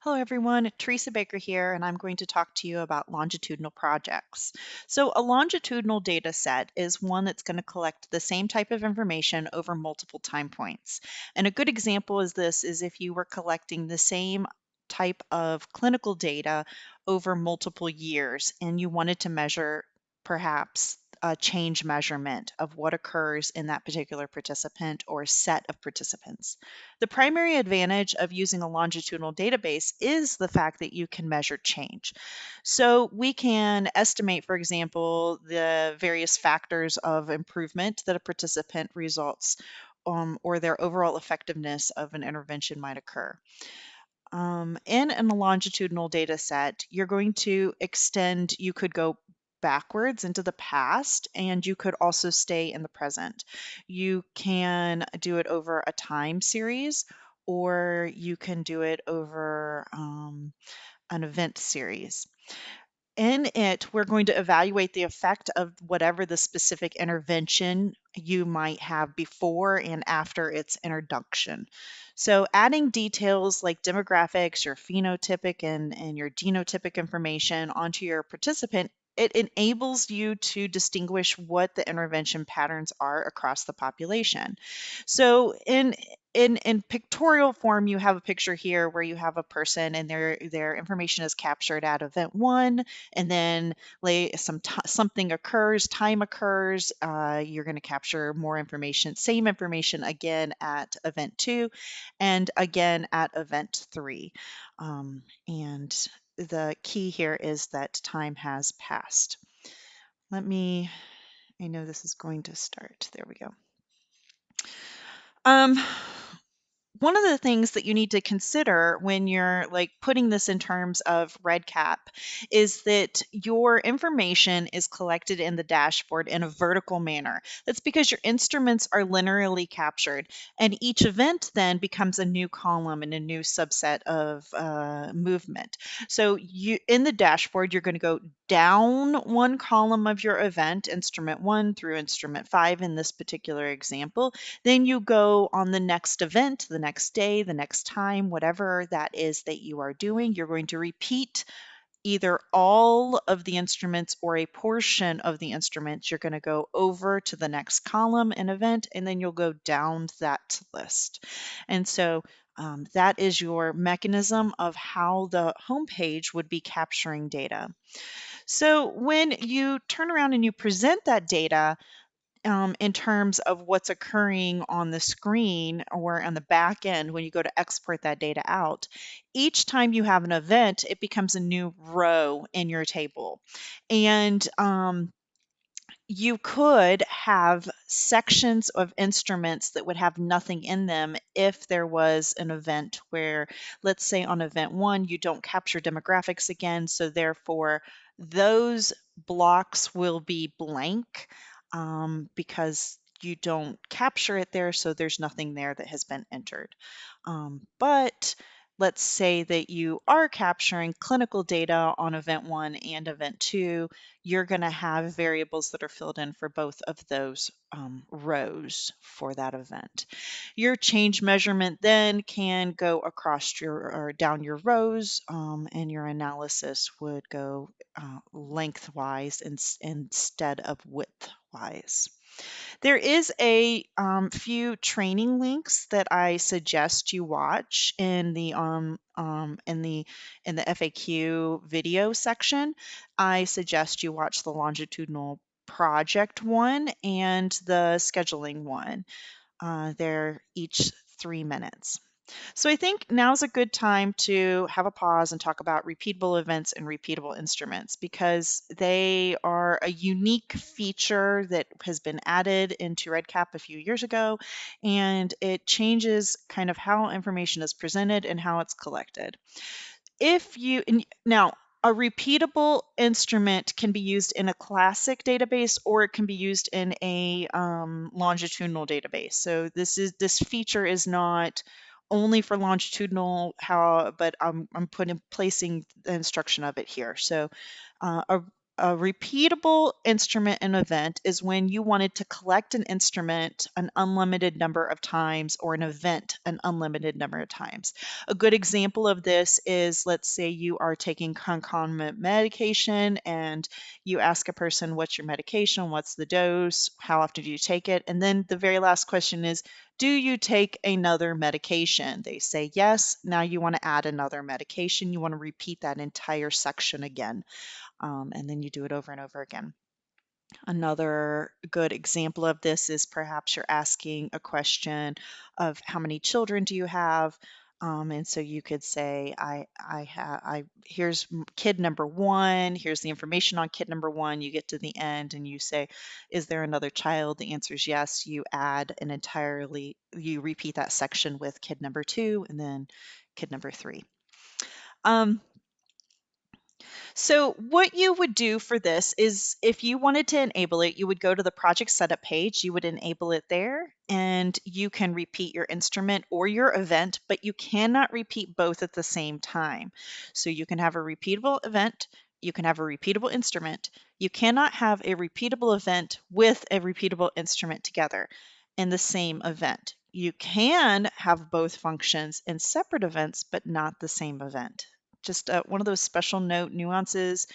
Hello everyone, Theresa Baker here, and I'm going to talk to you about longitudinal projects. So a longitudinal data set is one that's going to collect the same type of information over multiple time points. And a good example is this is if you were collecting the same type of clinical data over multiple years and you wanted to measure perhaps a change measurement of what occurs in that particular participant or set of participants. The primary advantage of using a longitudinal database is the fact that you can measure change. So we can estimate, for example, the various factors of improvement that a participant results or their overall effectiveness of an intervention might occur. In a longitudinal data set, you're going to extend, you could go backwards into the past and you could also stay in the present. You can do it over a time series or you can do it over an event series. In it, we're going to evaluate the effect of whatever the specific intervention you might have before and after its introduction. So adding details like demographics, your phenotypic and your genotypic information onto your participant, it enables you to distinguish what the intervention patterns are across the population. So in pictorial form, you have a picture here where you have a person and their information is captured at event 1, and then something occurs, time occurs, you're going to capture more information, same information again at event 2 and again at event 3. And the key here is that time has passed. I know this is going to start. There we go. One of the things that you need to consider when you're putting this in terms of REDCap is that your information is collected in the dashboard in a vertical manner. That's because your instruments are linearly captured, and each event then becomes a new column and a new subset of movement. So in the dashboard, you're going to go down one column of your event, instrument 1 through instrument 5 in this particular example. Then you go on the next event, the next day, the next time, whatever that is that you are doing. You're going to repeat either all of the instruments or a portion of the instruments. You're going to go over to the next column and event, and then you'll go down that list. And so that is your mechanism of how the homepage would be capturing data. So when you turn around and you present that data, in terms of what's occurring on the screen or on the back end when you go to export that data out, each time you have an event, it becomes a new row in your table. And you could have sections of instruments that would have nothing in them if there was an event where, let's say on event 1, you don't capture demographics again, so therefore those blocks will be blank because you don't capture it there, so there's nothing there that has been entered. But let's say that you are capturing clinical data on event 1 and event 2, you're going to have variables that are filled in for both of those rows for that event. Your change measurement then can go across or down your rows, and your analysis would go lengthwise instead of widthwise. There is a few training links that I suggest you watch in the FAQ video section. I suggest you watch the longitudinal project one and the scheduling one. They're each 3 minutes. So I think now's a good time to have a pause and talk about repeatable events and repeatable instruments because they are a unique feature that has been added into REDCap a few years ago, and it changes kind of how information is presented and how it's collected. Now, a repeatable instrument can be used in a classic database or it can be used in a longitudinal database. So this feature is not only for longitudinal, but I'm placing the instruction of it here. So a A repeatable instrument and event is when you wanted to collect an instrument an unlimited number of times or an event an unlimited number of times. A good example of this is, let's say you are taking concomitant medication and you ask a person, what's your medication? What's the dose? How often do you take it? And then the very last question is, do you take another medication? They say yes. Now you want to add another medication. You want to repeat that entire section again. And then you do it over and over again. Another good example of this is perhaps you're asking a question of how many children do you have? And so you could say, here's kid number one, here's the information on kid number one. You get to the end and you say, is there another child? The answer is yes. You you repeat that section with kid number two and then kid number three. So what you would do for this is if you wanted to enable it, you would go to the project setup page, you would enable it there, and you can repeat your instrument or your event, but you cannot repeat both at the same time. So you can have a repeatable event, you can have a repeatable instrument. You cannot have a repeatable event with a repeatable instrument together in the same event. You can have both functions in separate events, but not the same event. Just one of those special note nuances.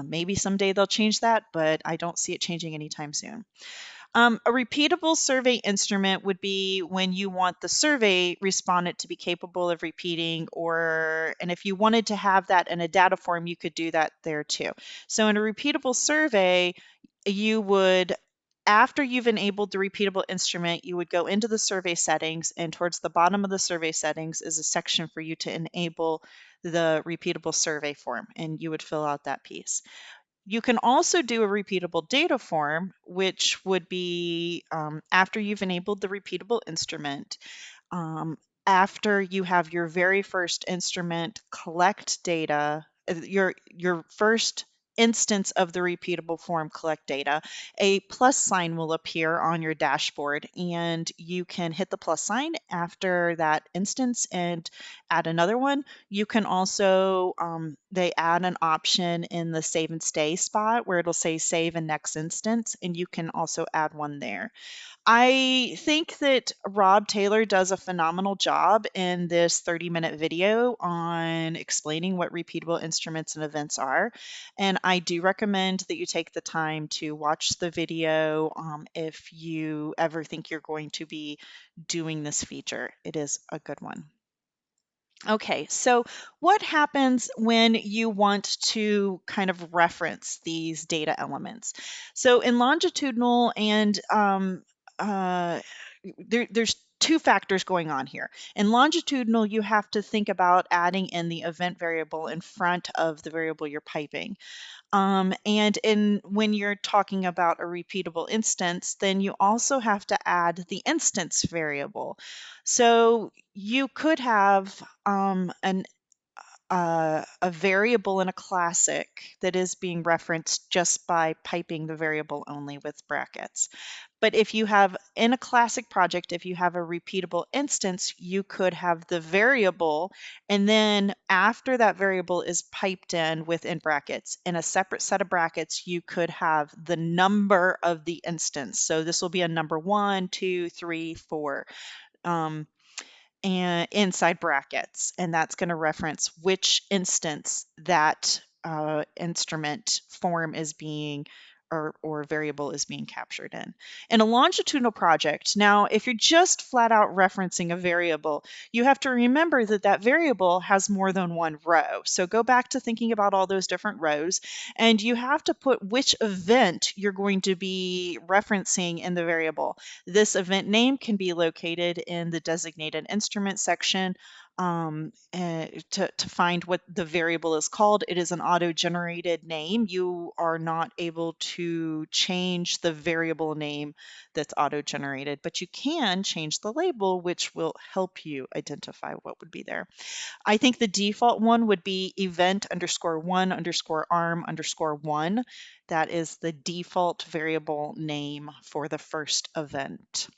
Maybe someday they'll change that, but I don't see it changing anytime soon. A repeatable survey instrument would be when you want the survey respondent to be capable of repeating, and if you wanted to have that in a data form, you could do that there too. So in a repeatable survey, you would, after you've enabled the repeatable instrument, you would go into the survey settings, and towards the bottom of the survey settings is a section for you to enable the repeatable survey form, and you would fill out that piece. You can also do a repeatable data form, which would be after you've enabled the repeatable instrument, after you have your very first instrument collect data, your first instance of the repeatable form collect data, a plus sign will appear on your dashboard, and you can hit the plus sign after that instance and add another one. You can also, they add an option in the save and stay spot where it'll say save and next instance, and you can also add one there. I think that Rob Taylor does a phenomenal job in this 30-minute video on explaining what repeatable instruments and events are. And I do recommend that you take the time to watch the video if you ever think you're going to be doing this feature. It is a good one. Okay, so what happens when you want to kind of reference these data elements? So in longitudinal and there's two factors going on here. In longitudinal, you have to think about adding in the event variable in front of the variable you're piping. And when you're talking about a repeatable instance, then you also have to add the instance variable. So you could have a variable in a classic that is being referenced just by piping the variable only with brackets. But if you have, in a classic project, if you have a repeatable instance, you could have the variable, and then after that variable is piped in within brackets, in a separate set of brackets, you could have the number of the instance. So this will be a number 1, 2, 3, 4. And inside brackets, and that's going to reference which instance that instrument form is being or variable is being captured in. In a longitudinal project, now if you're just flat out referencing a variable, you have to remember that that variable has more than one row. So go back to thinking about all those different rows, and you have to put which event you're going to be referencing in the variable. This event name can be located in the designated instrument section to find what the variable is called. It is an auto-generated name. You are not able to change the variable name that's auto-generated, but you can change the label, which will help you identify what would be there. I think the default one would be event_1_arm_1. That is the default variable name for the first event.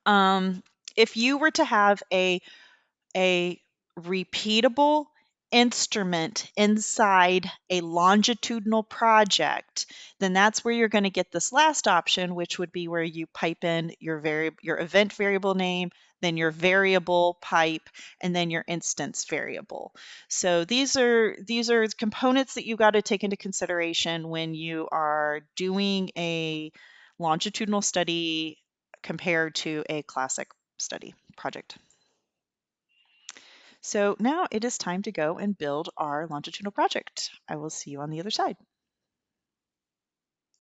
If you were to have a repeatable instrument inside a longitudinal project, then that's where you're going to get this last option, which would be where you pipe in your event variable name, then your variable pipe, and then your instance variable. So these are components that you got to take into consideration when you are doing a longitudinal study compared to a classic study project. So now it is time to go and build our longitudinal project. I will see you on the other side.